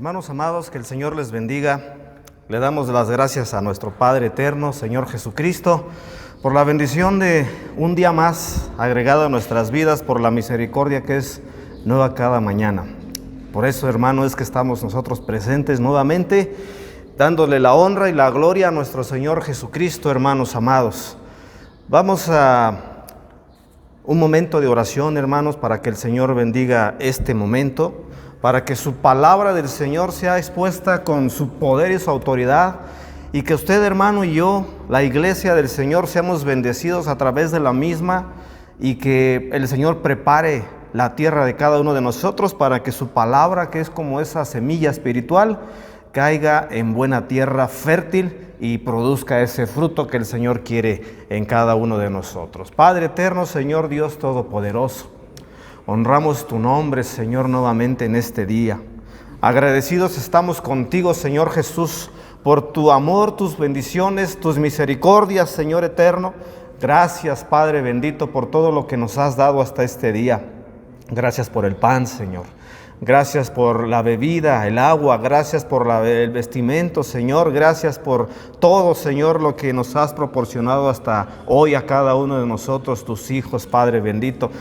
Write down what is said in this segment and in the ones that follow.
Hermanos amados, que el Señor les bendiga. Le damos las gracias a nuestro Padre eterno, Señor Jesucristo, por la bendición de un día más agregado a nuestras vidas, por la misericordia que es nueva cada mañana. Por eso, hermano, es que estamos nosotros presentes nuevamente, dándole la honra y la gloria a nuestro Señor Jesucristo, hermanos amados. Vamos a un momento de oración, hermanos, para que el Señor bendiga este momento, para que su palabra del Señor sea expuesta con su poder y su autoridad, y que usted, hermano, y yo, la iglesia del Señor, seamos bendecidos a través de la misma, y que el Señor prepare la tierra de cada uno de nosotros para que su palabra, que es como esa semilla espiritual, caiga en buena tierra fértil y produzca ese fruto que el Señor quiere en cada uno de nosotros. Padre eterno, Señor Dios Todopoderoso, honramos tu nombre, Señor, nuevamente en este día. Agradecidos estamos contigo, Señor Jesús, por tu amor, tus bendiciones, tus misericordias, Señor eterno. Gracias, Padre bendito, por todo lo que nos has dado hasta este día. Gracias por el pan, Señor. Gracias por la bebida, el agua. Gracias por el vestimento, Señor. Gracias por todo, Señor, lo que nos has proporcionado hasta hoy a cada uno de nosotros, tus hijos, Padre bendito.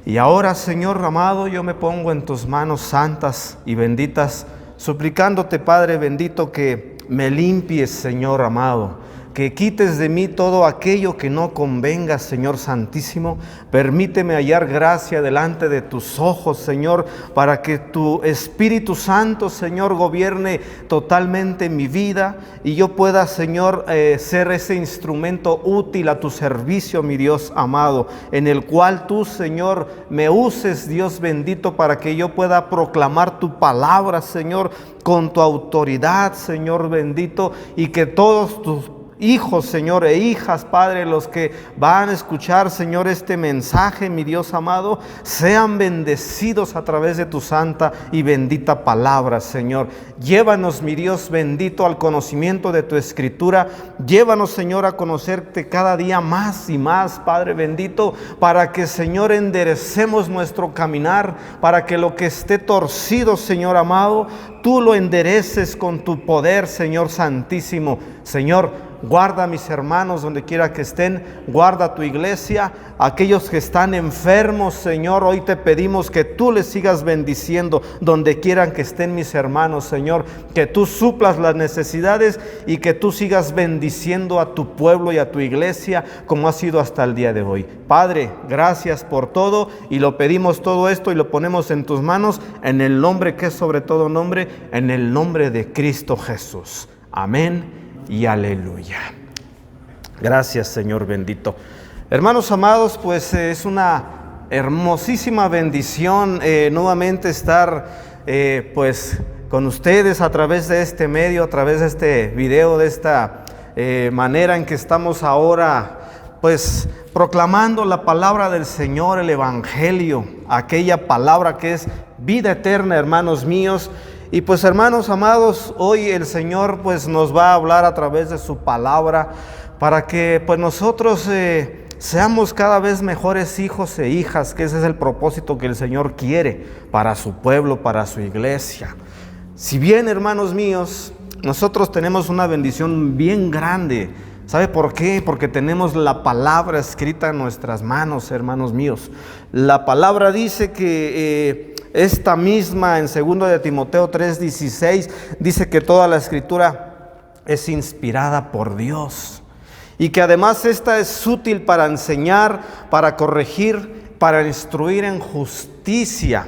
Y ahora, Señor amado, yo me pongo en tus manos santas y benditas, suplicándote, Padre bendito, que me limpies, Señor amado, que quites de mí todo aquello que no convenga, Señor Santísimo. Permíteme hallar gracia delante de tus ojos, Señor, para que tu Espíritu Santo, Señor, gobierne totalmente mi vida y yo pueda, Señor, ser ese instrumento útil a tu servicio, mi Dios amado, en el cual tú, Señor, me uses, Dios bendito, para que yo pueda proclamar tu palabra, Señor, con tu autoridad, Señor bendito, y que todos tus hijos, Señor, e hijas, Padre, los que van a escuchar, Señor, este mensaje, mi Dios amado, sean bendecidos a través de tu santa y bendita palabra, Señor. Llévanos, mi Dios bendito, al conocimiento de tu escritura. Llévanos, Señor, a conocerte cada día más y más, Padre bendito, para que, Señor, enderecemos nuestro caminar, para que lo que esté torcido, Señor amado, tú lo endereces con tu poder, Señor Santísimo. Señor, guarda a mis hermanos donde quiera que estén, guarda tu iglesia, aquellos que están enfermos, Señor, hoy te pedimos que tú les sigas bendiciendo donde quieran que estén mis hermanos, Señor, que tú suplas las necesidades y que tú sigas bendiciendo a tu pueblo y a tu iglesia como ha sido hasta el día de hoy. Padre, gracias por todo y lo pedimos todo esto y lo ponemos en tus manos en el nombre que es sobre todo nombre, en el nombre de Cristo Jesús. Amén y aleluya. Gracias, Señor bendito. Hermanos amados, pues es una hermosísima bendición nuevamente estar pues con ustedes a través de este medio, a través de este video, de esta manera en que estamos ahora pues proclamando la palabra del Señor, el Evangelio, aquella palabra que es vida eterna, hermanos míos. Y pues, hermanos amados, hoy el Señor pues nos va a hablar a través de su palabra para que pues nosotros seamos cada vez mejores hijos e hijas, que ese es el propósito que el Señor quiere para su pueblo, para su iglesia. Si bien, hermanos míos, nosotros tenemos una bendición bien grande. ¿Sabe por qué? Porque tenemos la palabra escrita en nuestras manos, hermanos míos. La palabra dice que esta misma en 2 de Timoteo 3:16 dice que toda la escritura es inspirada por Dios y que además esta es útil para enseñar, para corregir, para instruir en justicia.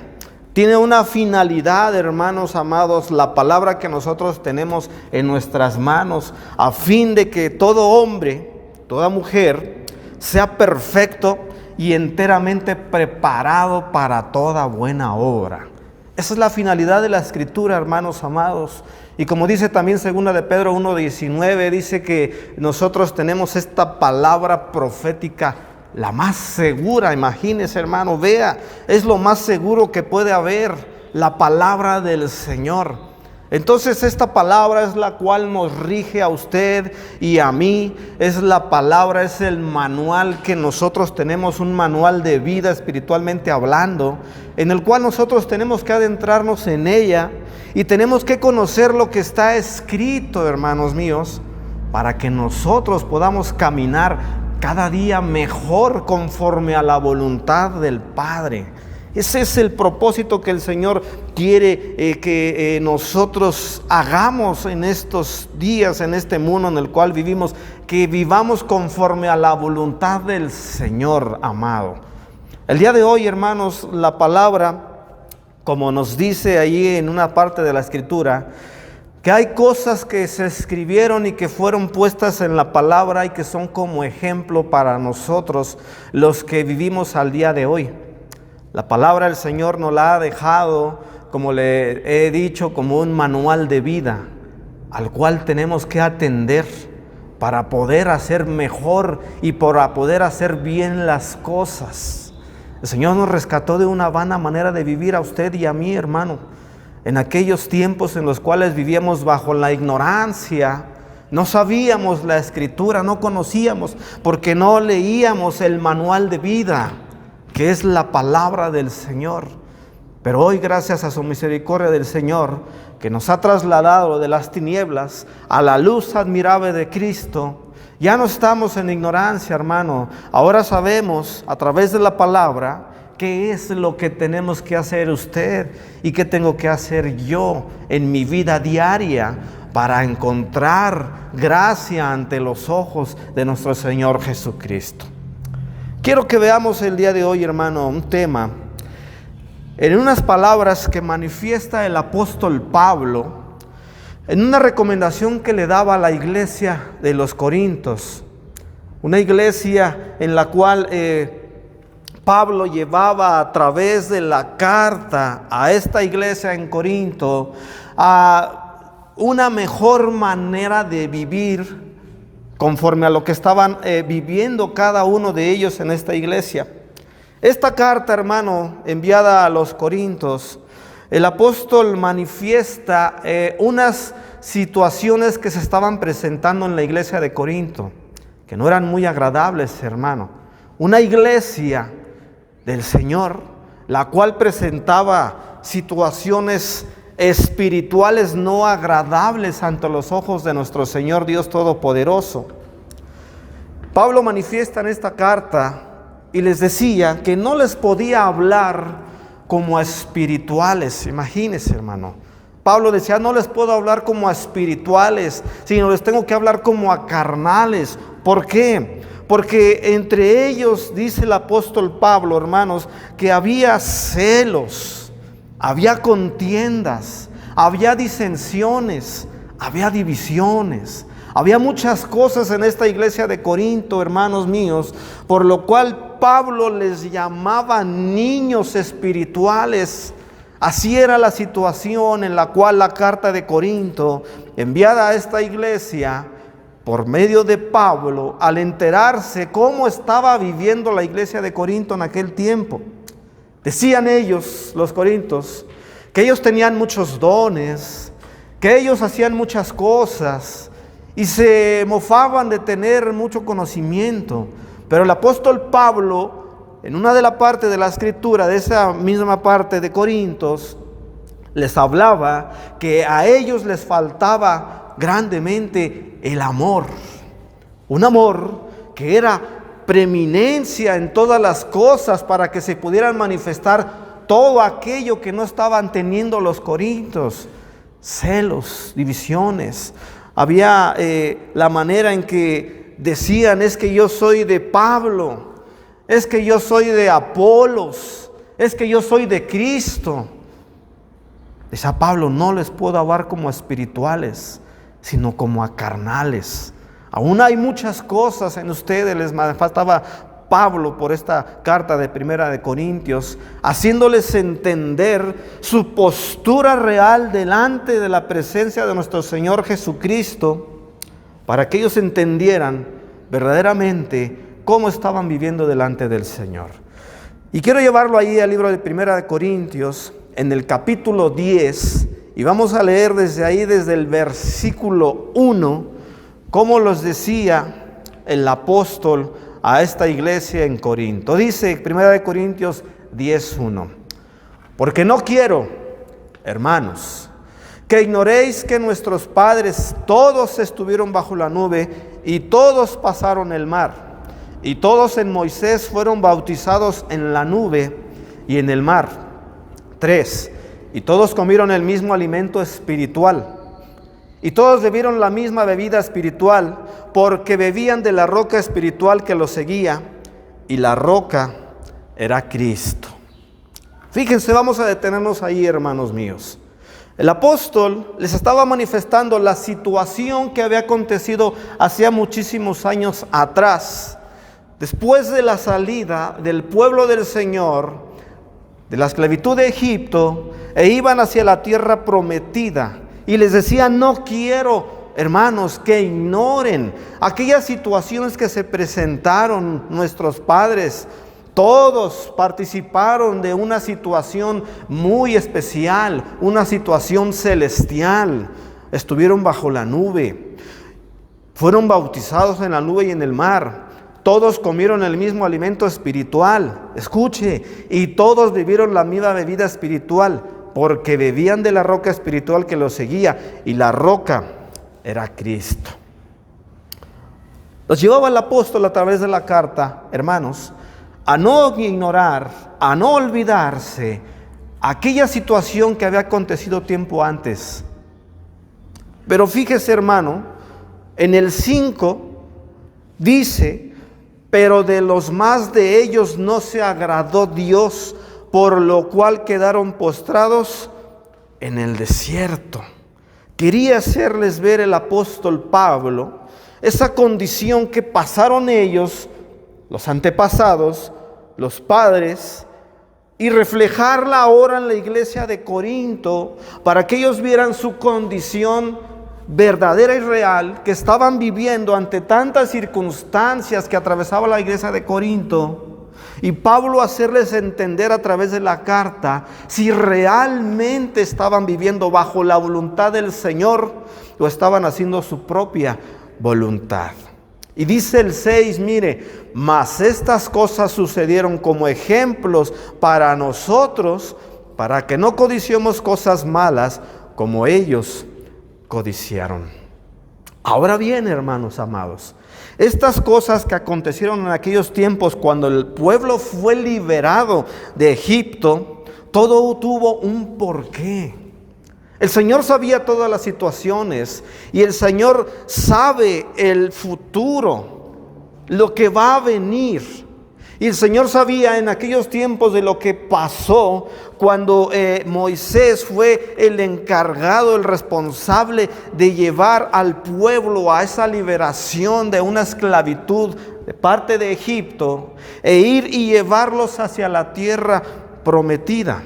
Tiene una finalidad, hermanos amados, la palabra que nosotros tenemos en nuestras manos, a fin de que todo hombre, toda mujer, sea perfecto y enteramente preparado para toda buena obra. Esa es la finalidad de la Escritura, hermanos amados. Y como dice también 2 de Pedro 1:19, dice que nosotros tenemos esta palabra profética, la más segura. Imagínese, hermano, vea, es lo más seguro que puede haber, la palabra del Señor. Entonces esta palabra es la cual nos rige a usted y a mí. Es la palabra, es el manual que nosotros tenemos, un manual de vida espiritualmente hablando, en el cual nosotros tenemos que adentrarnos en ella y tenemos que conocer lo que está escrito, hermanos míos, para que nosotros podamos caminar cada día mejor conforme a la voluntad del Padre. Ese es el propósito que el Señor quiere que nosotros hagamos en estos días, en este mundo en el cual vivimos, que vivamos conforme a la voluntad del Señor amado. El día de hoy, hermanos, la palabra, como nos dice allí en una parte de la Escritura, que hay cosas que se escribieron y que fueron puestas en la palabra y que son como ejemplo para nosotros, los que vivimos al día de hoy. La palabra del Señor nos la ha dejado, como le he dicho, como un manual de vida al cual tenemos que atender para poder hacer mejor y para poder hacer bien las cosas. El Señor nos rescató de una vana manera de vivir a usted y a mí, hermano. En aquellos tiempos en los cuales vivíamos bajo la ignorancia, no sabíamos la Escritura, no conocíamos, porque no leíamos el manual de vida, que es la palabra del Señor. Pero hoy, gracias a su misericordia del Señor, que nos ha trasladado de las tinieblas a la luz admirable de Cristo, ya no estamos en ignorancia, hermano. Ahora sabemos a través de la palabra qué es lo que tenemos que hacer usted y qué tengo que hacer yo en mi vida diaria para encontrar gracia ante los ojos de nuestro Señor Jesucristo. Quiero que veamos el día de hoy, hermano, un tema en unas palabras que manifiesta el apóstol Pablo en una recomendación que le daba a la iglesia de los Corintios, una iglesia en la cual Pablo llevaba a través de la carta a esta iglesia en Corinto a una mejor manera de vivir conforme a lo que estaban viviendo cada uno de ellos en esta iglesia. Esta carta, hermano, enviada a los Corintios, el apóstol manifiesta unas situaciones que se estaban presentando en la iglesia de Corinto, que no eran muy agradables, hermano. Una iglesia del Señor, la cual presentaba situaciones espirituales no agradables ante los ojos de nuestro Señor Dios Todopoderoso. Pablo manifiesta en esta carta y les decía que no les podía hablar como a espirituales. Imagínense, hermano. Pablo decía, no les puedo hablar como a espirituales, sino les tengo que hablar como a carnales. ¿Por qué? Porque entre ellos, dice el apóstol Pablo, hermanos, que había celos, había contiendas, había disensiones, había divisiones. Había muchas cosas en esta iglesia de Corinto, hermanos míos, por lo cual Pablo les llamaba niños espirituales. Así era la situación en la cual la carta de Corinto, enviada a esta iglesia por medio de Pablo, al enterarse cómo estaba viviendo la iglesia de Corinto en aquel tiempo, decían ellos, los corintios, que ellos tenían muchos dones, que ellos hacían muchas cosas y se mofaban de tener mucho conocimiento. Pero el apóstol Pablo, en una de las partes de la escritura, de esa misma parte de Corintios, les hablaba que a ellos les faltaba grandemente el amor. Un amor que era preeminencia en todas las cosas para que se pudieran manifestar todo aquello que no estaban teniendo los corintios. Celos, divisiones. Había la manera en que decían, es que yo soy de Pablo, es que yo soy de Apolos, es que yo soy de Cristo. Decía Pablo, no les puedo hablar como a espirituales, sino como a carnales. Aún hay muchas cosas en ustedes, les faltaba Pablo por esta carta de Primera de Corintios, haciéndoles entender su postura real delante de la presencia de nuestro Señor Jesucristo, para que ellos entendieran verdaderamente cómo estaban viviendo delante del Señor. Y quiero llevarlo ahí al libro de Primera de Corintios, en el capítulo 10, Y vamos a leer desde ahí, desde el versículo 1, cómo los decía el apóstol a esta iglesia en Corinto. Dice 1 Corintios 10:1: porque no quiero, hermanos, que ignoréis que nuestros padres todos estuvieron bajo la nube y todos pasaron el mar, y todos en Moisés fueron bautizados en la nube y en el mar. 3. Y todos comieron el mismo alimento espiritual, y todos bebieron la misma bebida espiritual, porque bebían de la roca espiritual que los seguía, y la roca era Cristo. Fíjense, vamos a detenernos ahí, hermanos míos. El apóstol les estaba manifestando la situación que había acontecido hacía muchísimos años atrás, después de la salida del pueblo del Señor de la esclavitud de Egipto, e iban hacia la tierra prometida. Y les decía: no quiero, hermanos, que ignoren aquellas situaciones que se presentaron nuestros padres. Todos participaron de una situación muy especial, una situación celestial. Estuvieron bajo la nube, fueron bautizados en la nube y en el mar. Todos comieron el mismo alimento espiritual. Escuche, y todos bebieron la misma bebida espiritual, porque bebían de la roca espiritual que los seguía, y la roca era Cristo. Los llevaba el apóstol a través de la carta, hermanos, a no ignorar, a no olvidarse aquella situación que había acontecido tiempo antes. Pero fíjese, hermano, en el 5 dice: pero de los más de ellos no se agradó Dios, por lo cual quedaron postrados en el desierto. Quería hacerles ver el apóstol Pablo esa condición que pasaron ellos, los antepasados, los padres, y reflejarla ahora en la iglesia de Corinto, para que ellos vieran su condición verdadera y real que estaban viviendo ante tantas circunstancias que atravesaba la iglesia de Corinto. Y Pablo hacerles entender a través de la carta si realmente estaban viviendo bajo la voluntad del Señor o estaban haciendo su propia voluntad. Y dice el 6, mire: mas estas cosas sucedieron como ejemplos para nosotros, para que no codiciemos cosas malas como ellos codiciaron. Ahora bien, hermanos amados, estas cosas que acontecieron en aquellos tiempos, cuando el pueblo fue liberado de Egipto, todo tuvo un porqué. El Señor sabía todas las situaciones, y el Señor sabe el futuro, lo que va a venir. Y el Señor sabía en aquellos tiempos de lo que pasó cuando Moisés fue el encargado, el responsable de llevar al pueblo a esa liberación de una esclavitud de parte de Egipto, e ir y llevarlos hacia la tierra prometida.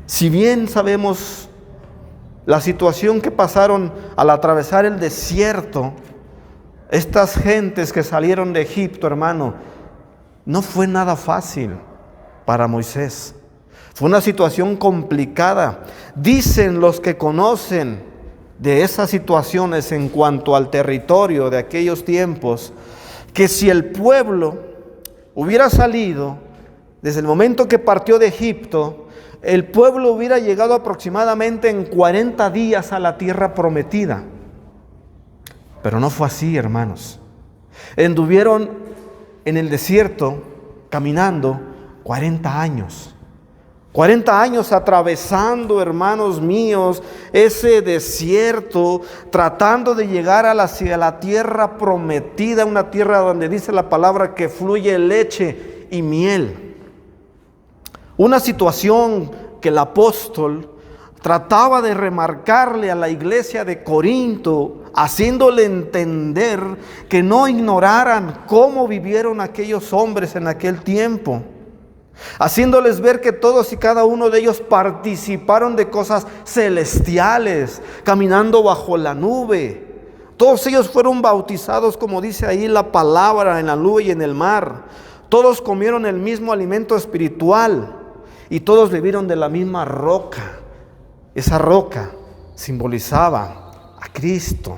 Si bien sabemos la situación que pasaron al atravesar el desierto, estas gentes que salieron de Egipto, hermano, no fue nada fácil para Moisés. Fue una situación complicada. Dicen los que conocen de esas situaciones en cuanto al territorio de aquellos tiempos, que si el pueblo hubiera salido desde el momento que partió de Egipto, el pueblo hubiera llegado aproximadamente en 40 días a la tierra prometida. Pero no fue así, hermanos. Anduvieron en el desierto caminando 40 años. 40 años atravesando, hermanos míos, ese desierto, tratando de llegar hacia la tierra prometida, una tierra donde dice la palabra que fluye leche y miel. Una situación que el apóstol trataba de remarcarle a la iglesia de Corinto, haciéndole entender que no ignoraran cómo vivieron aquellos hombres en aquel tiempo, haciéndoles ver que todos y cada uno de ellos participaron de cosas celestiales, caminando bajo la nube. Todos ellos fueron bautizados, como dice ahí la palabra, en la nube y en el mar. Todos comieron el mismo alimento espiritual y todos bebieron de la misma roca. Esa roca simbolizaba a Cristo.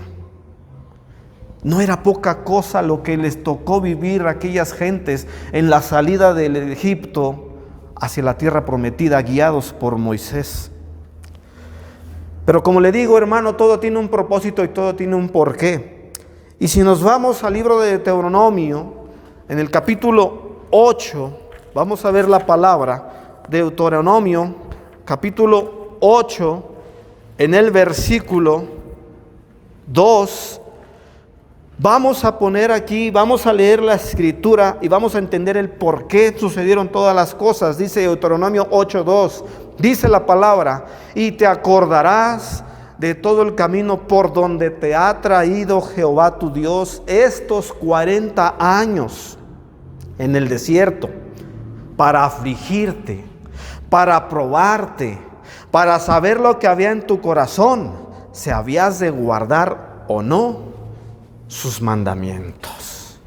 No era poca cosa lo que les tocó vivir a aquellas gentes en la salida del Egipto hacia la tierra prometida, guiados por Moisés. Pero como le digo, hermano, todo tiene un propósito y todo tiene un porqué. Y si nos vamos al libro de Deuteronomio, en el capítulo 8, vamos a ver la palabra. Deuteronomio, capítulo 8, en el versículo 2, vamos a poner aquí, vamos a leer la escritura y vamos a entender el por qué sucedieron todas las cosas. Dice Deuteronomio 8:2, dice la palabra: y te acordarás de todo el camino por donde te ha traído Jehová tu Dios estos 40 años en el desierto, para afligirte, para probarte, para saber lo que había en tu corazón, si habías de guardar o no sus mandamientos.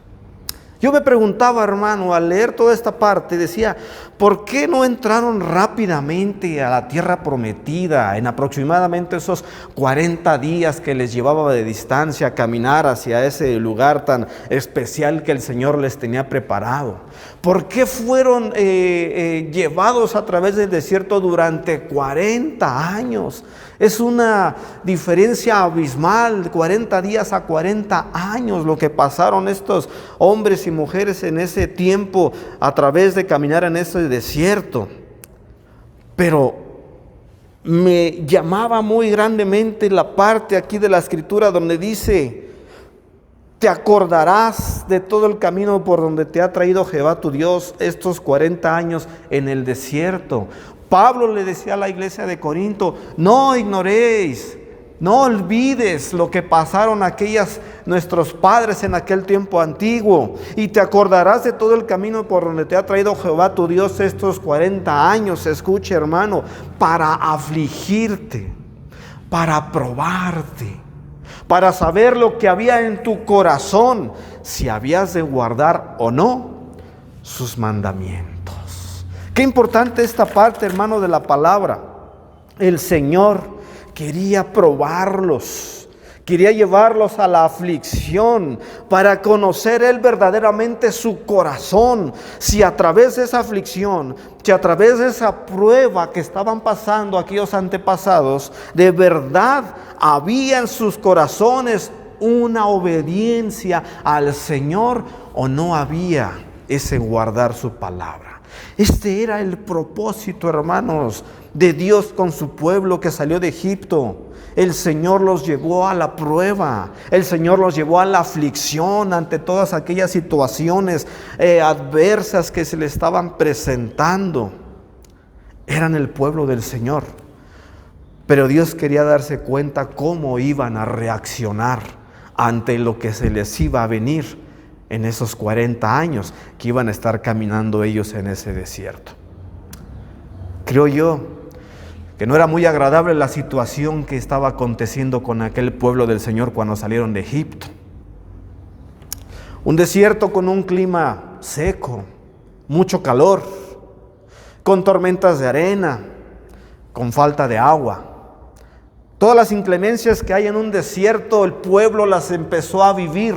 Yo me preguntaba, hermano, al leer toda esta parte, decía, ¿por qué no entraron rápidamente a la tierra prometida en aproximadamente esos 40 días que les llevaba de distancia a caminar hacia ese lugar tan especial que el Señor les tenía preparado? ¿Por qué fueron llevados a través del desierto durante 40 años? Es una diferencia abismal, 40 días a 40 años lo que pasaron estos hombres y mujeres en ese tiempo a través de caminar en ese desierto. Pero me llamaba muy grandemente la parte aquí de la escritura donde dice: te acordarás de todo el camino por donde te ha traído Jehová tu Dios estos 40 años en el desierto. Pablo le decía a la iglesia de Corinto: no ignoréis, no olvides lo que pasaron nuestros padres en aquel tiempo antiguo, y te acordarás de todo el camino por donde te ha traído Jehová tu Dios estos 40 años. Escuche, hermano, para afligirte, para probarte, para saber lo que había en tu corazón, si habías de guardar o no sus mandamientos. Qué importante esta parte, hermano, de la palabra. El Señor quería probarlos, quería llevarlos a la aflicción para conocer Él verdaderamente su corazón. Si a través de esa aflicción, si a través de esa prueba que estaban pasando aquellos antepasados, de verdad había en sus corazones una obediencia al Señor o no había ese guardar su palabra. Este era el propósito, hermanos, de Dios con su pueblo que salió de Egipto. El Señor los llevó a la prueba, el Señor los llevó a la aflicción ante todas aquellas situaciones adversas que se le estaban presentando. Eran el pueblo del Señor, pero Dios quería darse cuenta cómo iban a reaccionar ante lo que se les iba a venir en esos 40 años que iban a estar caminando ellos en ese desierto. Creo yo que no era muy agradable la situación que estaba aconteciendo con aquel pueblo del Señor cuando salieron de Egipto. Un desierto con un clima seco, mucho calor, con tormentas de arena, con falta de agua. Todas las inclemencias que hay en un desierto, el pueblo las empezó a vivir.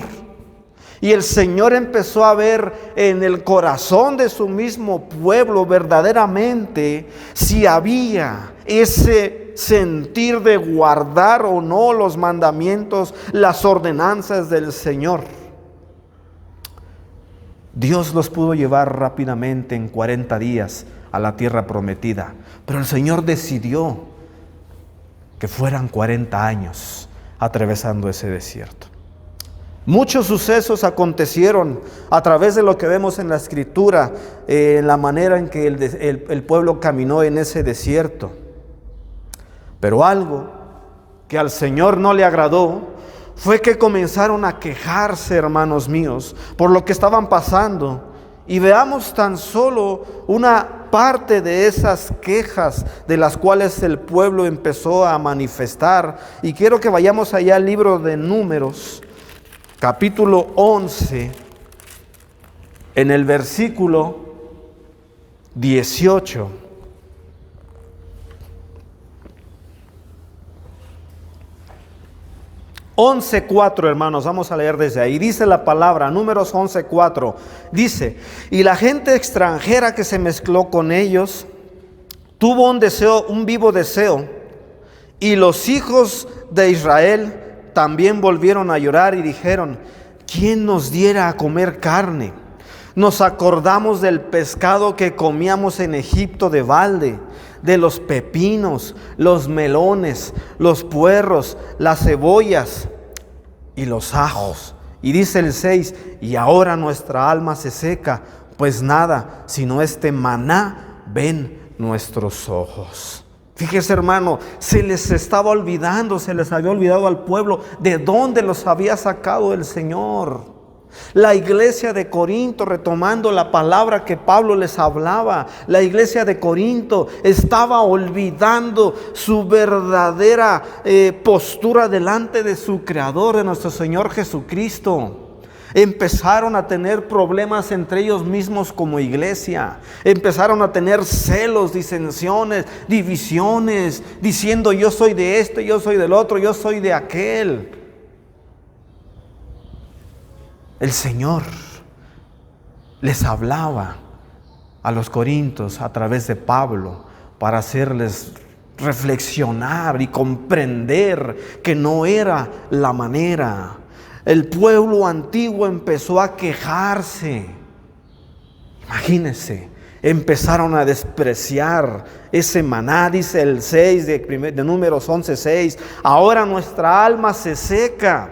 Y el Señor empezó a ver en el corazón de su mismo pueblo verdaderamente si había ese sentir de guardar o no los mandamientos, las ordenanzas del Señor. Dios los pudo llevar rápidamente en 40 días a la tierra prometida, pero el Señor decidió que fueran 40 años atravesando ese desierto. Muchos sucesos acontecieron a través de lo que vemos en la Escritura, la manera en que el pueblo caminó en ese desierto. Pero algo que al Señor no le agradó fue que comenzaron a quejarse, hermanos míos, por lo que estaban pasando. Y veamos tan solo una parte de esas quejas de las cuales el pueblo empezó a manifestar. Y quiero que vayamos allá al libro de Números, capítulo 11, en el versículo 18. 11:4, hermanos, vamos a leer desde ahí. Dice la palabra, Números 11:4. Dice: y la gente extranjera que se mezcló con ellos tuvo un vivo deseo, y los hijos de Israel también volvieron a llorar y dijeron: ¿quién nos diera a comer carne? Nos acordamos del pescado que comíamos en Egipto de balde, de los pepinos, los melones, los puerros, las cebollas y los ajos. Y dice el 6: y ahora nuestra alma se seca, pues nada, sino este maná ven nuestros ojos. Fíjese, hermano, se les estaba olvidando, se les había olvidado al pueblo de dónde los había sacado el Señor. La iglesia de Corinto, retomando la palabra que Pablo les hablaba, la iglesia de Corinto estaba olvidando su verdadera postura delante de su Creador, de nuestro Señor Jesucristo. Empezaron a tener problemas entre ellos mismos como iglesia. Empezaron a tener celos, disensiones, divisiones, diciendo: yo soy de este, yo soy del otro, yo soy de aquel. El Señor les hablaba a los corintios a través de Pablo para hacerles reflexionar y comprender que no era la manera. El pueblo antiguo empezó a quejarse. Imagínense, empezaron a despreciar ese maná. Dice el 6 de Números 11:6: ahora nuestra alma se seca,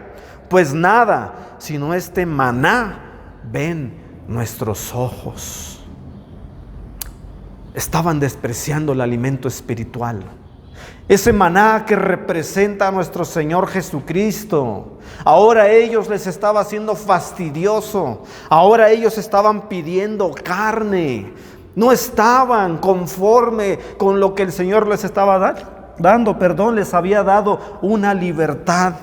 pues nada, sino este maná ven nuestros ojos. Estaban despreciando el alimento espiritual, ese maná que representa a nuestro Señor Jesucristo. Ahora ellos les estaba haciendo fastidioso. Ahora ellos estaban pidiendo carne. No estaban conforme con lo que el Señor les estaba dando. Les había dado una libertad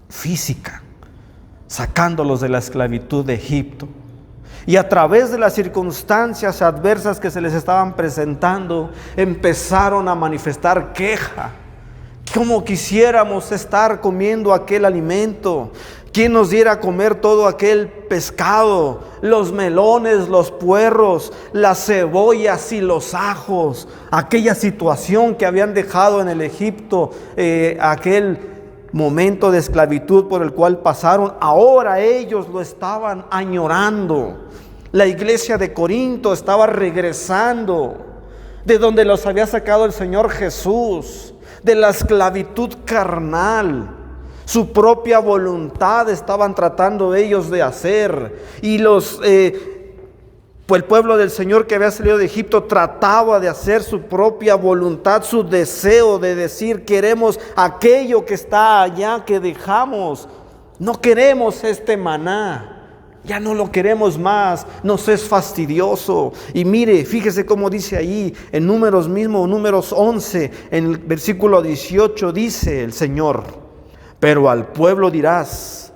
física, sacándolos de la esclavitud de Egipto. Y a través de las circunstancias adversas que se les estaban presentando, empezaron a manifestar queja. Como quisiéramos estar comiendo aquel alimento. ¿Quién nos diera a comer todo aquel pescado, los melones, los puerros, las cebollas y los ajos? Aquella situación que habían dejado en el Egipto, aquel momento de esclavitud por el cual pasaron, ahora ellos lo estaban añorando. La iglesia de Corinto estaba regresando de donde los había sacado el Señor Jesús, de la esclavitud carnal. Su propia voluntad estaban tratando ellos de hacer, y pues el pueblo del Señor que había salido de Egipto trataba de hacer su propia voluntad, su deseo de decir: queremos aquello que está allá que dejamos, no queremos este maná, ya no lo queremos más, nos es fastidioso. Y mire, fíjese cómo dice ahí en Números 11, en el versículo 18, dice el Señor: pero al pueblo dirás: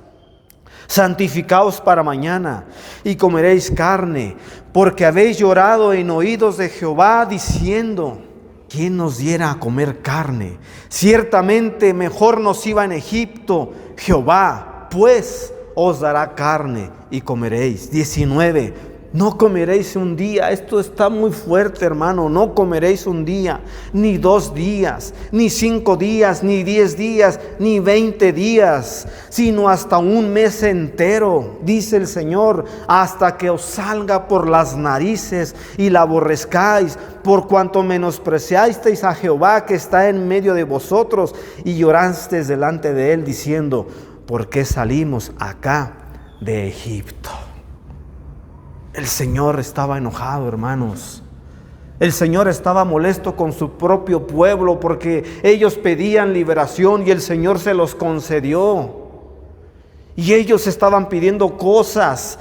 santificaos para mañana y comeréis carne, porque habéis llorado en oídos de Jehová diciendo: ¿quién nos diera a comer carne? Ciertamente mejor nos iba en Egipto. Jehová pues os dará carne y comeréis. 19. No comeréis un día. Esto está muy fuerte, hermano. No comeréis un día, ni 2 días, ni 5 días, ni 10 días, ni 20 días, sino hasta un mes entero, dice el Señor, hasta que os salga por las narices y la aborrezcáis, por cuanto menospreciasteis a Jehová que está en medio de vosotros, y llorasteis delante de él diciendo: ¿por qué salimos acá de Egipto? El Señor estaba enojado, hermanos. El Señor estaba molesto con su propio pueblo porque ellos pedían liberación y el Señor se los concedió. Y ellos estaban pidiendo cosas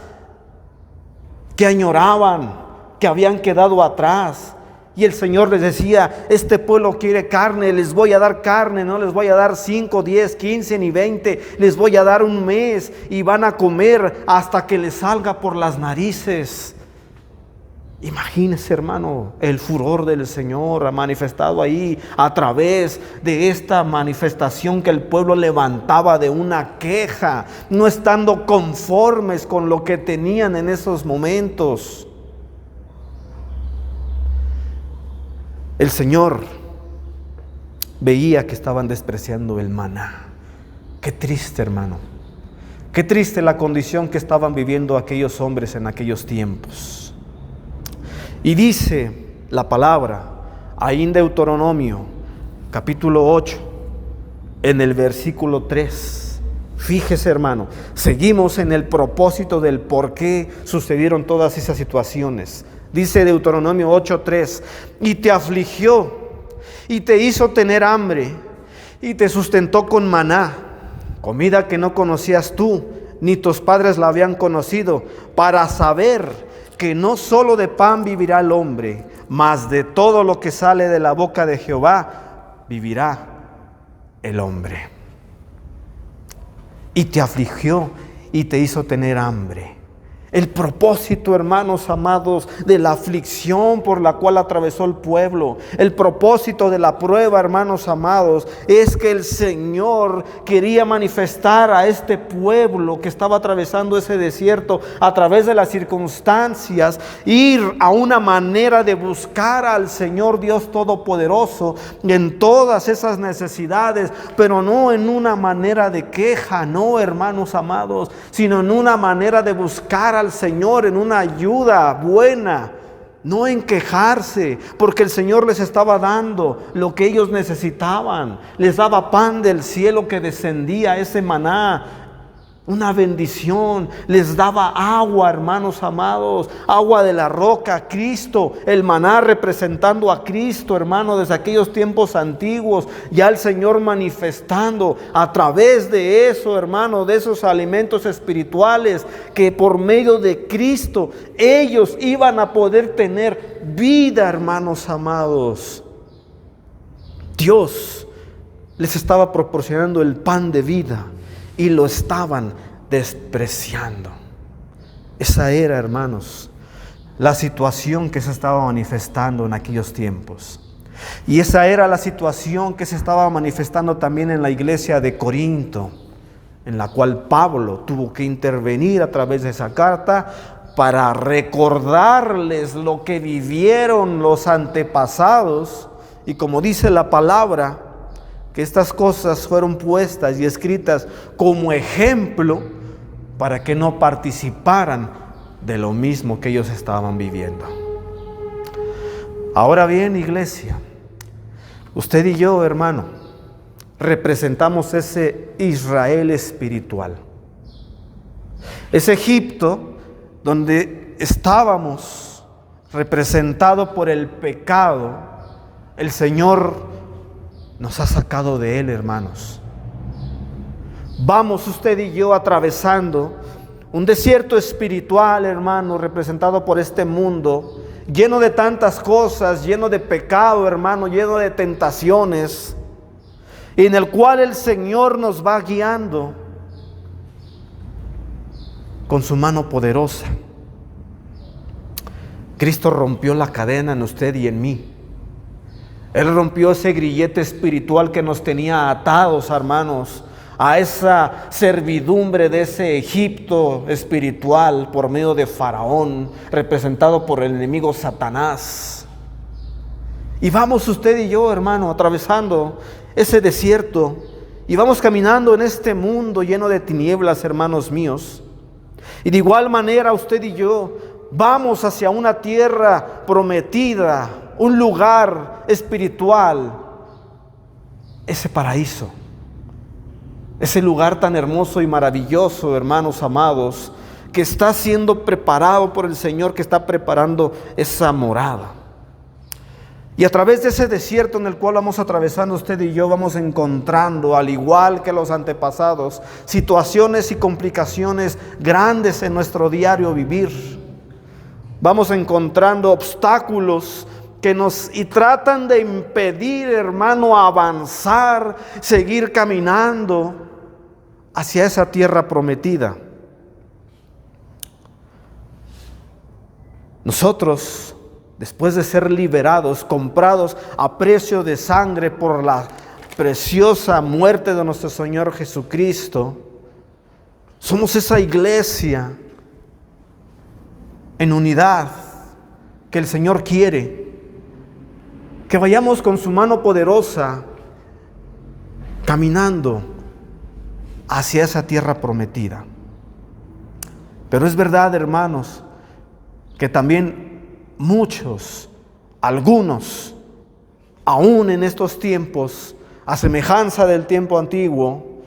que añoraban, que habían quedado atrás. Y el Señor les decía: este pueblo quiere carne, les voy a dar carne, no les voy a dar 5, 10, 15 ni 20, les voy a dar un mes y van a comer hasta que les salga por las narices. Imagínese, hermano, el furor del Señor ha manifestado ahí a través de esta manifestación que el pueblo levantaba de una queja, no estando conformes con lo que tenían en esos momentos. El Señor veía que estaban despreciando el maná. Qué triste, hermano. Qué triste la condición que estaban viviendo aquellos hombres en aquellos tiempos. Y dice la palabra, ahí en Deuteronomio, capítulo 8, en el versículo 3. Fíjese, hermano, seguimos en el propósito del por qué sucedieron todas esas situaciones. Dice Deuteronomio 8:3, y te afligió, y te hizo tener hambre, y te sustentó con maná, comida que no conocías tú, ni tus padres la habían conocido, para saber que no solo de pan vivirá el hombre, mas de todo lo que sale de la boca de Jehová vivirá el hombre. Y te afligió y te hizo tener hambre. El propósito, hermanos amados, de la aflicción por la cual atravesó el pueblo, el propósito de la prueba, hermanos amados, es que el Señor quería manifestar a este pueblo que estaba atravesando ese desierto a través de las circunstancias, ir a una manera de buscar al Señor Dios Todopoderoso en todas esas necesidades, pero no en una manera de queja, no, hermanos amados, sino en una manera de buscar al Señor en una ayuda buena, no en quejarse, porque el Señor les estaba dando lo que ellos necesitaban. Les daba pan del cielo que descendía, ese maná, una bendición. Les daba agua, hermanos amados, agua de la roca, Cristo, el maná representando a Cristo, hermano, desde aquellos tiempos antiguos, ya el Señor manifestando a través de eso, hermano, de esos alimentos espirituales, que por medio de Cristo ellos iban a poder tener vida, hermanos amados. Dios les estaba proporcionando el pan de vida y lo estaban despreciando. Esa era, hermanos, la situación que se estaba manifestando en aquellos tiempos. Y esa era la situación que se estaba manifestando también en la iglesia de Corinto, en la cual Pablo tuvo que intervenir a través de esa carta para recordarles lo que vivieron los antepasados. Y como dice la palabra, que estas cosas fueron puestas y escritas como ejemplo para que no participaran de lo mismo que ellos estaban viviendo. Ahora bien, iglesia, usted y yo, hermano, representamos ese Israel espiritual. Ese Egipto donde estábamos representado por el pecado, el Señor nos ha sacado de él, hermanos. Vamos usted y yo atravesando un desierto espiritual, hermano, representado por este mundo, lleno de tantas cosas, lleno de pecado, hermano, lleno de tentaciones, y en el cual el Señor nos va guiando con su mano poderosa. Cristo rompió la cadena en usted y en mí. Él rompió ese grillete espiritual que nos tenía atados, hermanos, a esa servidumbre de ese Egipto espiritual por medio de Faraón, representado por el enemigo Satanás. Y vamos usted y yo, hermano, atravesando ese desierto y vamos caminando en este mundo lleno de tinieblas, hermanos míos. Y de igual manera usted y yo vamos hacia una tierra prometida, un lugar espiritual, ese paraíso, ese lugar tan hermoso y maravilloso, hermanos amados, que está siendo preparado por el Señor, que está preparando esa morada. Y a través de ese desierto en el cual vamos atravesando usted y yo, vamos encontrando, al igual que los antepasados, situaciones y complicaciones grandes en nuestro diario vivir. Vamos encontrando obstáculos que nos tratan de impedir, hermano, avanzar, seguir caminando hacia esa tierra prometida. Nosotros, después de ser liberados, comprados a precio de sangre por la preciosa muerte de nuestro Señor Jesucristo, somos esa iglesia en unidad que el Señor quiere, que vayamos con su mano poderosa caminando hacia esa tierra prometida. Pero es verdad, hermanos, que también muchos, algunos, aún en estos tiempos, a semejanza del tiempo antiguo,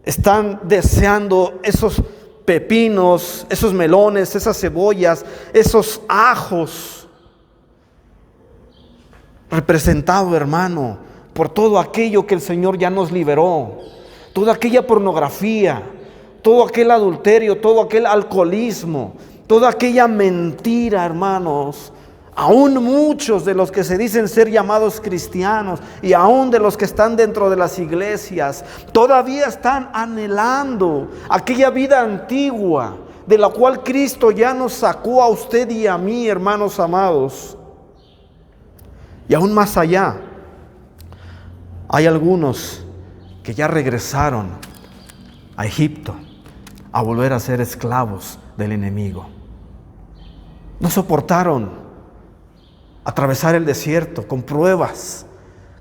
están deseando esos pepinos, esos melones, esas cebollas, esos ajos, representado, hermano, por todo aquello que el Señor ya nos liberó, toda aquella pornografía, todo aquel adulterio, todo aquel alcoholismo, toda aquella mentira, hermanos. Aún muchos de los que se dicen ser llamados cristianos y aún de los que están dentro de las iglesias todavía están anhelando aquella vida antigua de la cual Cristo ya nos sacó a usted y a mí, hermanos amados. Y aún más allá, hay algunos que ya regresaron a Egipto a volver a ser esclavos del enemigo. No soportaron atravesar el desierto con pruebas,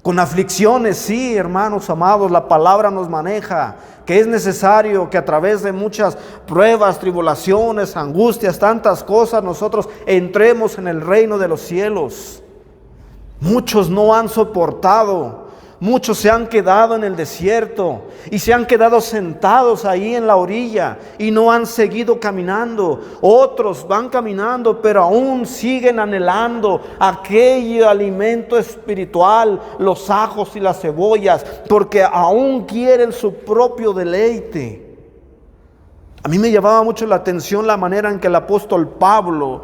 con aflicciones. Sí, hermanos amados, la palabra nos maneja que es necesario que a través de muchas pruebas, tribulaciones, angustias, tantas cosas, nosotros entremos en el reino de los cielos. Muchos no han soportado. Muchos se han quedado en el desierto y se han quedado sentados ahí en la orilla y no han seguido caminando. Otros van caminando, pero aún siguen anhelando aquel alimento espiritual, los ajos y las cebollas, porque aún quieren su propio deleite. A mí me llamaba mucho la atención la manera en que el apóstol Pablo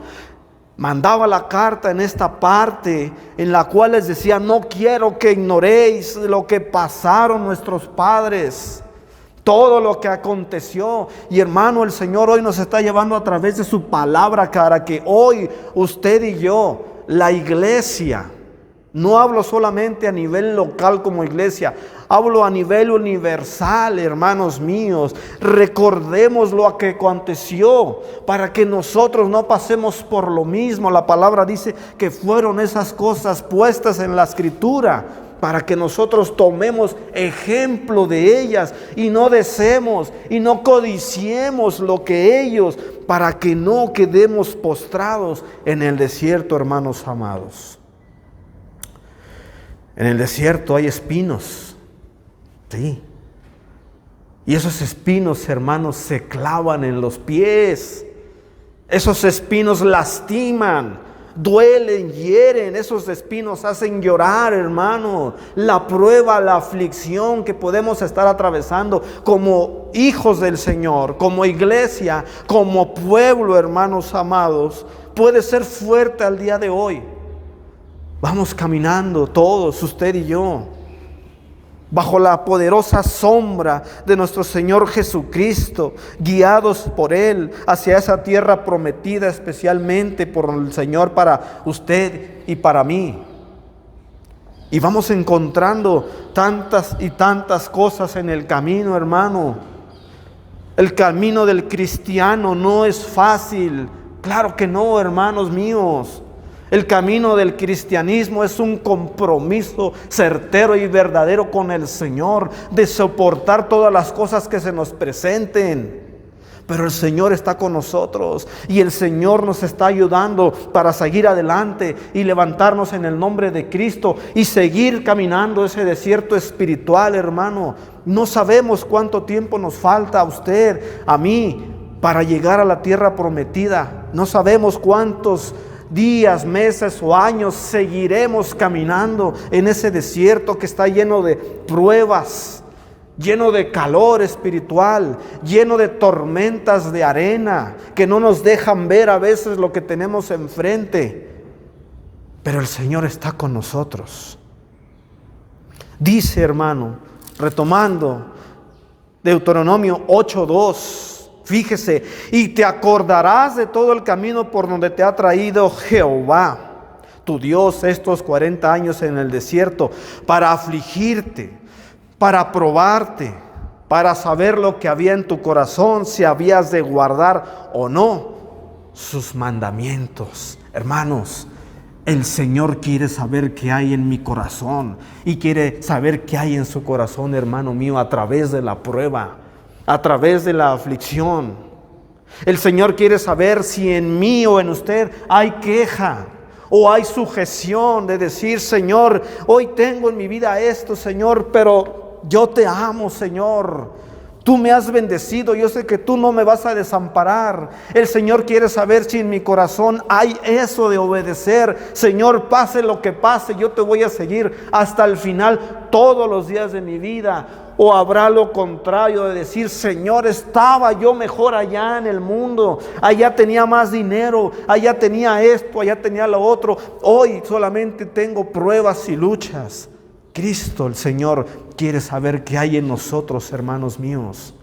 mandaba la carta en esta parte en la cual les decía: no quiero que ignoréis lo que pasaron nuestros padres, todo lo que aconteció. Y hermano, el Señor hoy nos está llevando a través de su palabra para que hoy usted y yo, la iglesia, no hablo solamente a nivel local como iglesia, hablo a nivel universal, hermanos míos. Recordemos lo que aconteció para que nosotros no pasemos por lo mismo. La palabra dice que fueron esas cosas puestas en la escritura para que nosotros tomemos ejemplo de ellas y no deseemos y no codiciemos lo que ellos, para que no quedemos postrados en el desierto, hermanos amados. En el desierto hay espinos, sí. Y esos espinos, hermanos, se clavan en los pies. Esos espinos lastiman, duelen, hieren. Esos espinos hacen llorar, hermano. La prueba, la aflicción que podemos estar atravesando como hijos del Señor, como iglesia, como pueblo, hermanos amados, puede ser fuerte al día de hoy. Vamos caminando todos, usted y yo, bajo la poderosa sombra de nuestro Señor Jesucristo, guiados por Él hacia esa tierra prometida especialmente por el Señor para usted y para mí. Y vamos encontrando tantas y tantas cosas en el camino, hermano. El camino del cristiano no es fácil, claro que no, hermanos míos. El camino del cristianismo es un compromiso certero y verdadero con el Señor, de soportar todas las cosas que se nos presenten. Pero el Señor está con nosotros y el Señor nos está ayudando para seguir adelante y levantarnos en el nombre de Cristo y seguir caminando ese desierto espiritual, hermano. No sabemos cuánto tiempo nos falta a usted, a mí, para llegar a la tierra prometida. No sabemos cuántos días, meses o años seguiremos caminando en ese desierto que está lleno de pruebas, lleno de calor espiritual, lleno de tormentas de arena que no nos dejan ver a veces lo que tenemos enfrente. Pero el Señor está con nosotros. Dice, hermano, retomando Deuteronomio 8:2, Fíjese, y te acordarás de todo el camino por donde te ha traído Jehová, tu Dios, estos 40 años en el desierto, para afligirte, para probarte, para saber lo que había en tu corazón, si habías de guardar o no sus mandamientos. Hermanos, el Señor quiere saber qué hay en mi corazón y quiere saber qué hay en su corazón, hermano mío, a través de la prueba, a través de la aflicción. El Señor quiere saber si en mí o en usted hay queja o hay sujeción de decir: Señor, hoy tengo en mi vida esto, Señor, pero yo te amo, Señor. Tú me has bendecido, yo sé que tú no me vas a desamparar. El Señor quiere saber si en mi corazón hay eso de obedecer. Señor, pase lo que pase, yo te voy a seguir hasta el final todos los días de mi vida. O habrá lo contrario de decir: Señor, estaba yo mejor allá en el mundo, allá tenía más dinero, allá tenía esto, allá tenía lo otro. Hoy solamente tengo pruebas y luchas. Cristo, el Señor, quiere saber qué hay en nosotros, hermanos míos.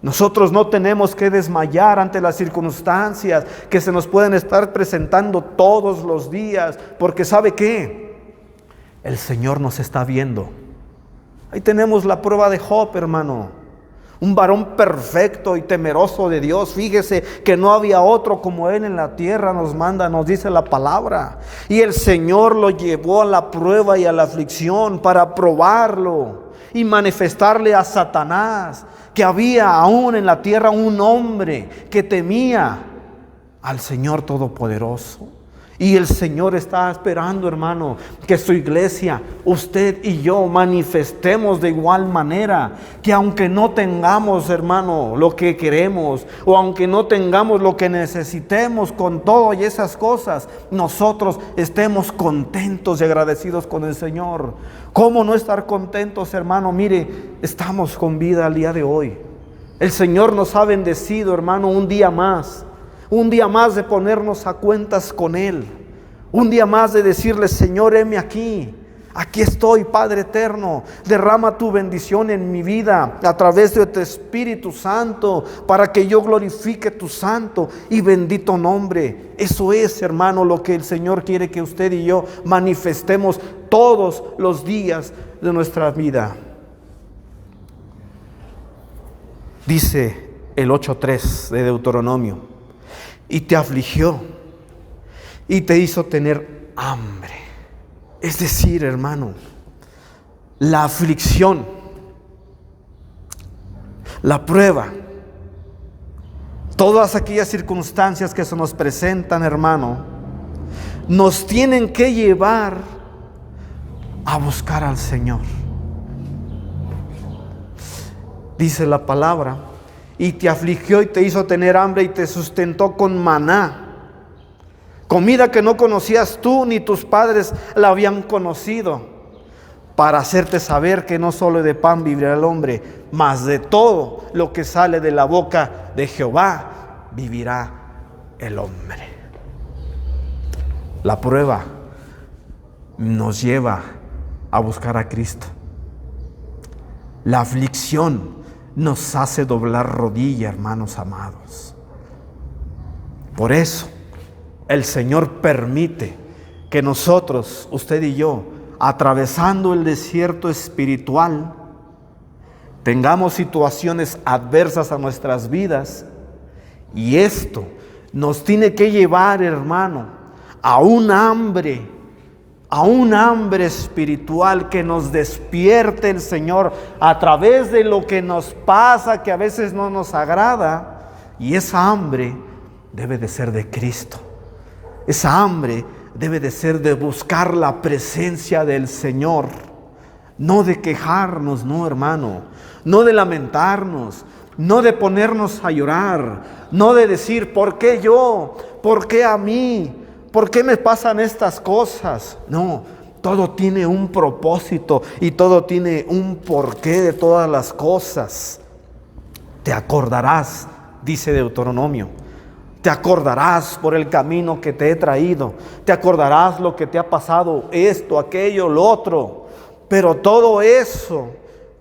Nosotros no tenemos que desmayar ante las circunstancias que se nos pueden estar presentando todos los días, porque ¿sabe qué? El Señor nos está viendo. Ahí tenemos la prueba de Job, hermano. Un varón perfecto y temeroso de Dios. Fíjese que no había otro como él en la tierra, nos dice la palabra. Y el Señor lo llevó a la prueba y a la aflicción para probarlo y manifestarle a Satanás que había aún en la tierra un hombre que temía al Señor Todopoderoso. Y el Señor está esperando, hermano, que su iglesia, usted y yo, manifestemos de igual manera. Que aunque no tengamos, hermano, lo que queremos, o aunque no tengamos lo que necesitemos con todo y esas cosas, nosotros estemos contentos y agradecidos con el Señor. ¿Cómo no estar contentos, hermano? Mire, estamos con vida al día de hoy. El Señor nos ha bendecido, hermano, un día más de ponernos a cuentas con Él, un día más de decirle: Señor, heme aquí estoy, Padre eterno, derrama tu bendición en mi vida a través de tu Espíritu Santo, para que yo glorifique tu santo y bendito nombre. Eso es, hermano, lo que el Señor quiere que usted y yo manifestemos todos los días de nuestra vida. Dice el 8:3 de Deuteronomio: y te afligió y te hizo tener hambre. Es decir, hermano, la aflicción, la prueba, todas aquellas circunstancias que se nos presentan, hermano, nos tienen que llevar a buscar al Señor. Dice la palabra: y te afligió y te hizo tener hambre y te sustentó con maná, comida que no conocías tú ni tus padres la habían conocido, para hacerte saber que no solo de pan vivirá el hombre, mas de todo lo que sale de la boca de Jehová vivirá el hombre. La prueba nos lleva a buscar a Cristo. La aflicción nos hace doblar rodilla, hermanos amados. Por eso el Señor permite que nosotros, usted y yo, atravesando el desierto espiritual, tengamos situaciones adversas a nuestras vidas, y esto nos tiene que llevar, hermano, a un hambre espiritual, que nos despierte el Señor a través de lo que nos pasa, que a veces no nos agrada. Y esa hambre debe de ser de Cristo. Esa hambre debe de ser de buscar la presencia del Señor, no de quejarnos, no, hermano, no de lamentarnos, no de ponernos a llorar, no de decir: ¿por qué yo? ¿Por qué a mí? ¿Por qué me pasan estas cosas? No, todo tiene un propósito y todo tiene un porqué de todas las cosas. Te acordarás, dice Deuteronomio, te acordarás por el camino que te he traído, te acordarás lo que te ha pasado, esto, aquello, lo otro. Pero todo eso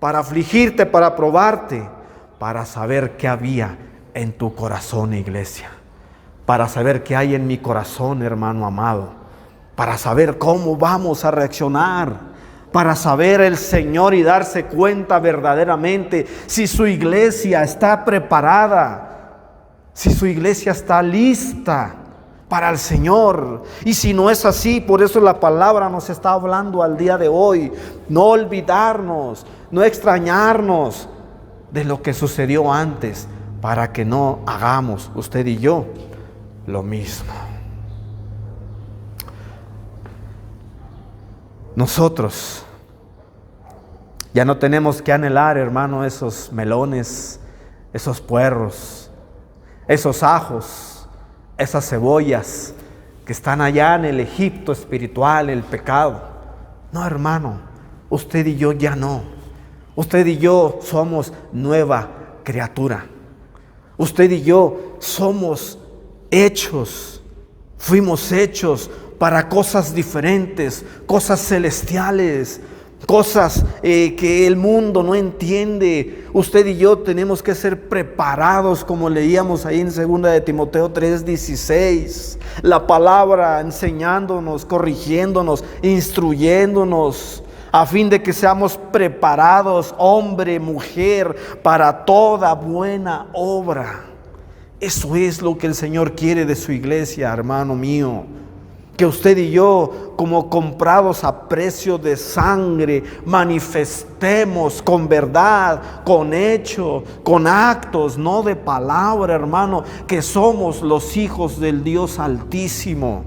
para afligirte, para probarte, para saber qué había en tu corazón, iglesia. Para saber qué hay en mi corazón, hermano amado. Para saber cómo vamos a reaccionar. Para saber el Señor y darse cuenta verdaderamente si su iglesia está preparada. Si su iglesia está lista para el Señor. Y si no es así, por eso la palabra nos está hablando al día de hoy. No olvidarnos, no extrañarnos de lo que sucedió antes, para que no hagamos, usted y yo, lo mismo. Nosotros ya no tenemos que anhelar, hermano, esos melones, esos puerros, esos ajos, esas cebollas que están allá en el Egipto espiritual, el pecado. No, hermano, usted y yo ya no. Usted y yo somos nueva criatura. Usted y yo somos hechos, fuimos hechos para cosas diferentes, cosas celestiales, cosas que el mundo no entiende. Usted y yo tenemos que ser preparados, como leíamos ahí en 2 de Timoteo 3:16. La palabra enseñándonos, corrigiéndonos, instruyéndonos, a fin de que seamos preparados, hombre, mujer, para toda buena obra. Eso es lo que el Señor quiere de su iglesia, hermano mío. Que usted y yo, como comprados a precio de sangre, manifestemos con verdad, con hecho, con actos, no de palabra, hermano, que somos los hijos del Dios Altísimo,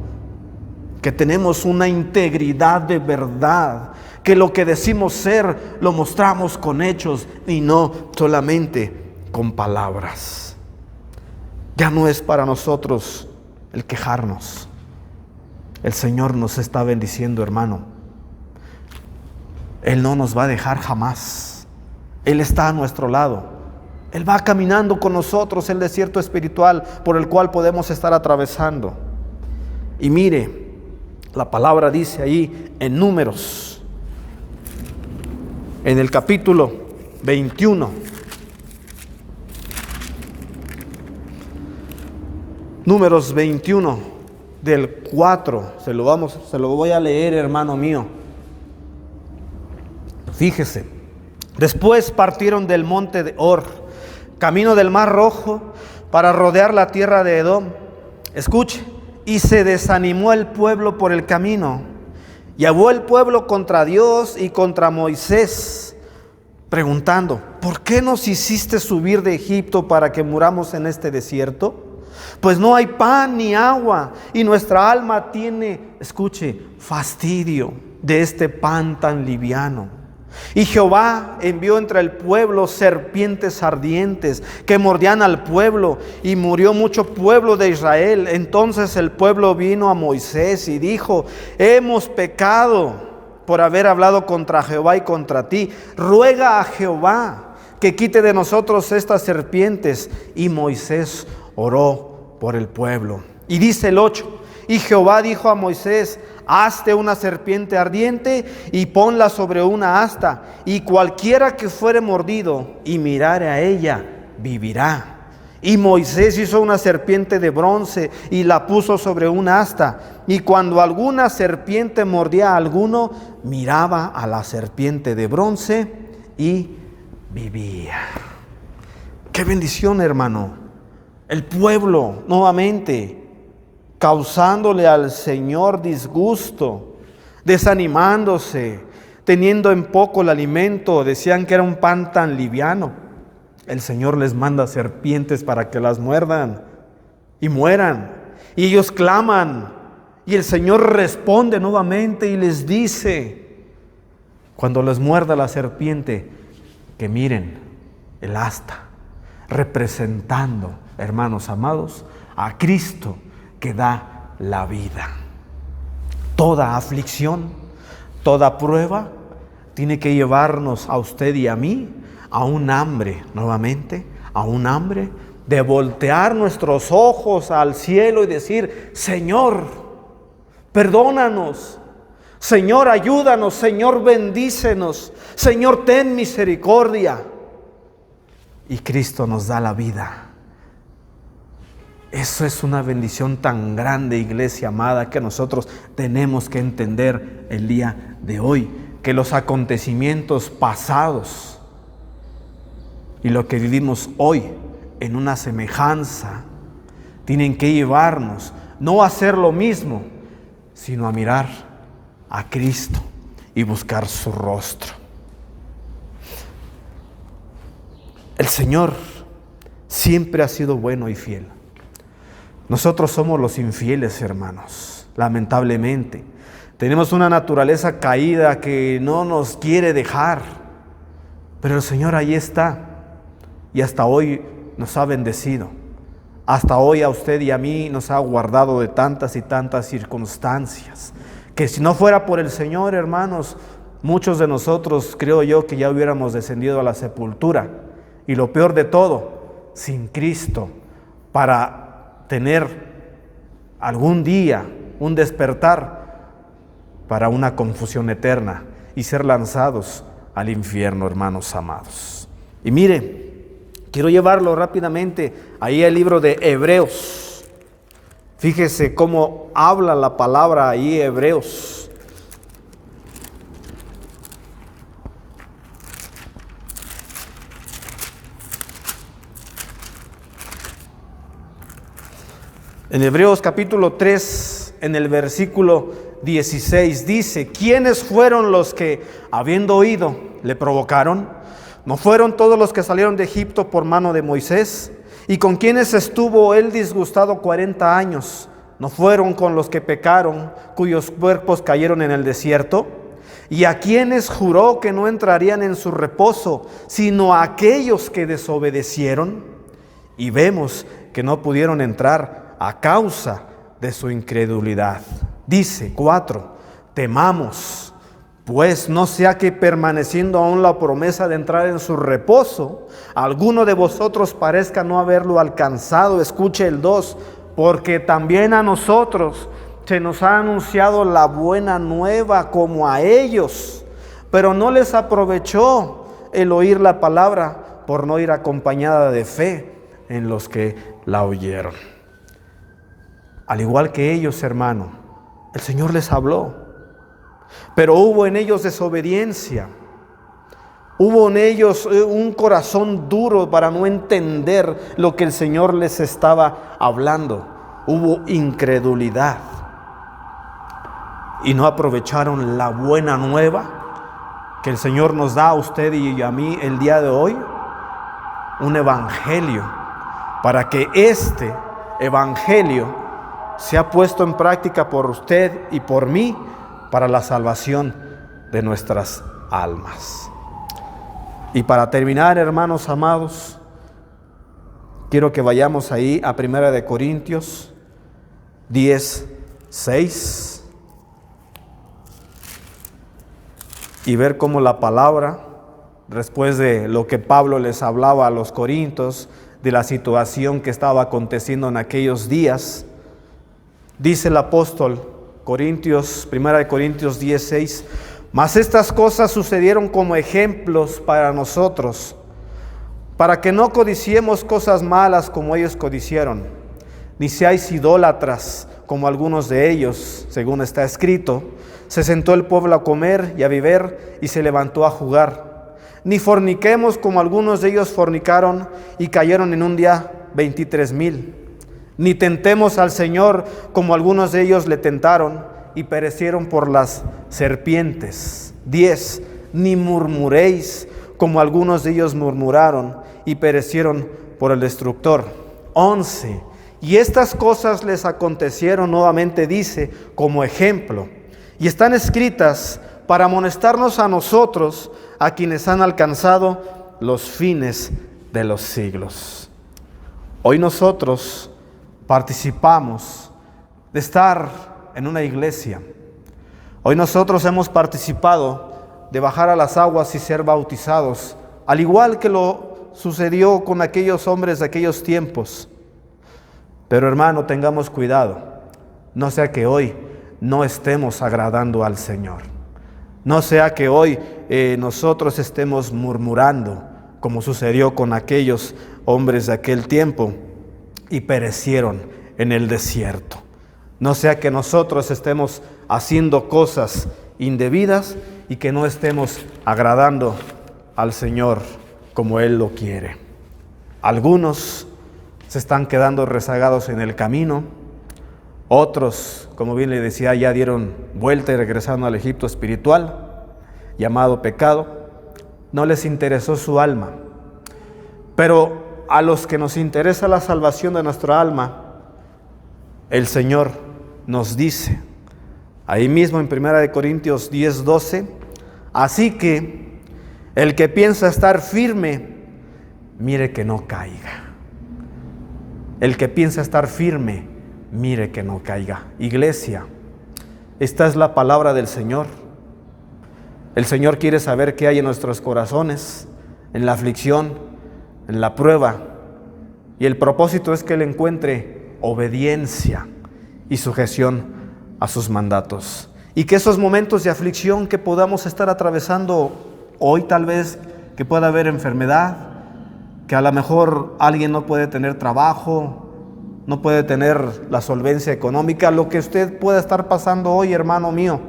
que tenemos una integridad de verdad, que lo que decimos ser lo mostramos con hechos y no solamente con palabras. Ya no es para nosotros el quejarnos. El Señor nos está bendiciendo, hermano. Él no nos va a dejar jamás. Él está a nuestro lado. Él va caminando con nosotros el desierto espiritual por el cual podemos estar atravesando. Y mire, la palabra dice ahí en Números, en el capítulo 21. Números 21. Del 4, se lo voy a leer, hermano mío. Fíjese. Después partieron del monte de Hor, camino del Mar Rojo, para rodear la tierra de Edom. Escuche. Y se desanimó el pueblo por el camino. Y habló el pueblo contra Dios y contra Moisés, preguntando: ¿por qué nos hiciste subir de Egipto para que muramos en este desierto? Pues no hay pan ni agua, y nuestra alma tiene, escuche, fastidio de este pan tan liviano. Y Jehová envió entre el pueblo serpientes ardientes que mordían al pueblo, y murió mucho pueblo de Israel. Entonces el pueblo vino a Moisés y dijo: hemos pecado por haber hablado contra Jehová y contra ti. Ruega a Jehová que quite de nosotros estas serpientes. Y Moisés oró por el pueblo. Y dice el 8: y Jehová dijo a Moisés: hazte una serpiente ardiente y ponla sobre una asta, y cualquiera que fuere mordido y mirare a ella, vivirá. Y Moisés hizo una serpiente de bronce y la puso sobre una asta, y cuando alguna serpiente mordía a alguno, miraba a la serpiente de bronce y vivía. ¡Qué bendición, hermano! El pueblo nuevamente causándole al Señor disgusto, desanimándose, teniendo en poco el alimento. Decían que era un pan tan liviano. El Señor les manda serpientes para que las muerdan y mueran. Y ellos claman, y el Señor responde nuevamente y les dice, cuando les muerda la serpiente, que miren el asta, representando, hermanos amados, a Cristo que da la vida. Toda aflicción, toda prueba tiene que llevarnos a usted y a mí a un hambre, nuevamente, a un hambre de voltear nuestros ojos al cielo y decir: Señor, perdónanos. Señor, ayúdanos. Señor, bendícenos. Señor, ten misericordia. Y Cristo nos da la vida. Eso es una bendición tan grande, iglesia amada, que nosotros tenemos que entender el día de hoy, que los acontecimientos pasados y lo que vivimos hoy en una semejanza tienen que llevarnos no a hacer lo mismo, sino a mirar a Cristo y buscar su rostro. El Señor siempre ha sido bueno y fiel. Nosotros somos los infieles, hermanos, lamentablemente. Tenemos una naturaleza caída que no nos quiere dejar, pero el Señor ahí está y hasta hoy nos ha bendecido. Hasta hoy a usted y a mí nos ha guardado de tantas y tantas circunstancias, que si no fuera por el Señor, hermanos, muchos de nosotros creo yo que ya hubiéramos descendido a la sepultura. Y lo peor de todo, sin Cristo, para tener algún día un despertar para una confusión eterna y ser lanzados al infierno, hermanos amados. Y mire, quiero llevarlo rápidamente ahí al libro de Hebreos. Fíjese cómo habla la palabra ahí, Hebreos. En Hebreos capítulo 3, en el versículo 16, dice: ¿quiénes fueron los que, habiendo oído, le provocaron? ¿No fueron todos los que salieron de Egipto por mano de Moisés? ¿Y con quienes estuvo él disgustado 40 años? ¿No fueron con los que pecaron, cuyos cuerpos cayeron en el desierto? ¿Y a quienes juró que no entrarían en su reposo, sino a aquellos que desobedecieron? Y vemos que no pudieron entrar a causa de su incredulidad. Dice 4, temamos, pues no sea que permaneciendo aún la promesa de entrar en su reposo, alguno de vosotros parezca no haberlo alcanzado. Escuche el 2, porque también a nosotros se nos ha anunciado la buena nueva como a ellos, pero no les aprovechó el oír la palabra por no ir acompañada de fe en los que la oyeron. Al igual que ellos, hermano, el Señor les habló, pero hubo en ellos desobediencia. Hubo en ellos un corazón duro para no entender lo que el Señor les estaba hablando. Hubo incredulidad y no aprovecharon la buena nueva que el Señor nos da a usted y a mí el día de hoy. Un evangelio, para que este evangelio sea puesto en práctica por usted y por mí para la salvación de nuestras almas. Y para terminar, hermanos amados, quiero que vayamos ahí a 1 Corintios 10:6 y ver cómo la palabra, después de lo que Pablo les hablaba a los corintios, de la situación que estaba aconteciendo en aquellos días, dice el apóstol, 1 Corintios 10:6, mas estas cosas sucedieron como ejemplos para nosotros, para que no codiciemos cosas malas como ellos codiciaron, ni seáis idólatras como algunos de ellos, según está escrito: se sentó el pueblo a comer y a beber y se levantó a jugar. Ni forniquemos como algunos de ellos fornicaron y cayeron en un día 23,000. Ni tentemos al Señor como algunos de ellos le tentaron y perecieron por las serpientes. 10. Ni murmuréis como algunos de ellos murmuraron y perecieron por el destructor. 11. Y estas cosas les acontecieron, nuevamente dice, como ejemplo, y están escritas para amonestarnos a nosotros, a quienes han alcanzado los fines de los siglos. Hoy nosotros participamos de estar en una iglesia. Hoy nosotros hemos participado de bajar a las aguas y ser bautizados, al igual que lo sucedió con aquellos hombres de aquellos tiempos. Pero hermano, tengamos cuidado, no sea que hoy no estemos agradando al Señor, no sea que hoy nosotros estemos murmurando, como sucedió con aquellos hombres de aquel tiempo, y perecieron en el desierto. No sea que nosotros estemos haciendo cosas indebidas y que no estemos agradando al Señor como Él lo quiere. Algunos se están quedando rezagados en el camino, otros, como bien le decía, ya dieron vuelta y regresaron al Egipto espiritual, llamado pecado. No les interesó su alma. Pero a los que nos interesa la salvación de nuestra alma, el Señor nos dice, ahí mismo en 1 Corintios 10:12, así que el que piensa estar firme, mire que no caiga. El que piensa estar firme, mire que no caiga. Iglesia, esta es la palabra del Señor. El Señor quiere saber qué hay en nuestros corazones, en la aflicción, en la prueba. Y el propósito es que Él encuentre obediencia y sujeción a sus mandatos. Y que esos momentos de aflicción que podamos estar atravesando hoy, tal vez que pueda haber enfermedad, que a lo mejor alguien no puede tener trabajo, no puede tener la solvencia económica, lo que usted pueda estar pasando hoy, hermano mío,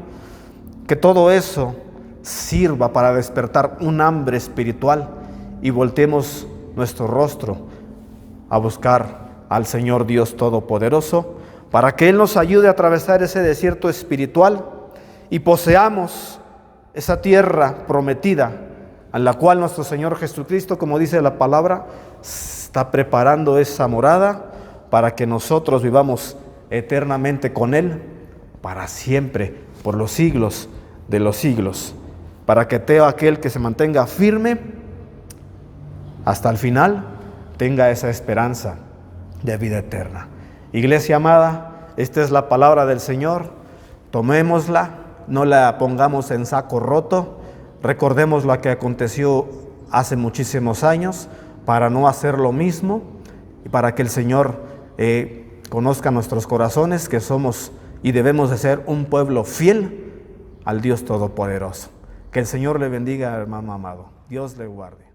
que todo eso sirva para despertar un hambre espiritual y volteemos nuestro rostro a buscar al Señor Dios Todopoderoso para que Él nos ayude a atravesar ese desierto espiritual y poseamos esa tierra prometida en la cual nuestro Señor Jesucristo, como dice la palabra, está preparando esa morada para que nosotros vivamos eternamente con Él para siempre, por los siglos de los siglos, para que todo aquel que se mantenga firme hasta el final tenga esa esperanza de vida eterna. Iglesia amada, esta es la palabra del Señor, tomémosla, no la pongamos en saco roto, recordemos lo que aconteció hace muchísimos años para no hacer lo mismo y para que el Señor conozca nuestros corazones, que somos y debemos de ser un pueblo fiel al Dios Todopoderoso. Que el Señor le bendiga, hermano amado. Dios le guarde.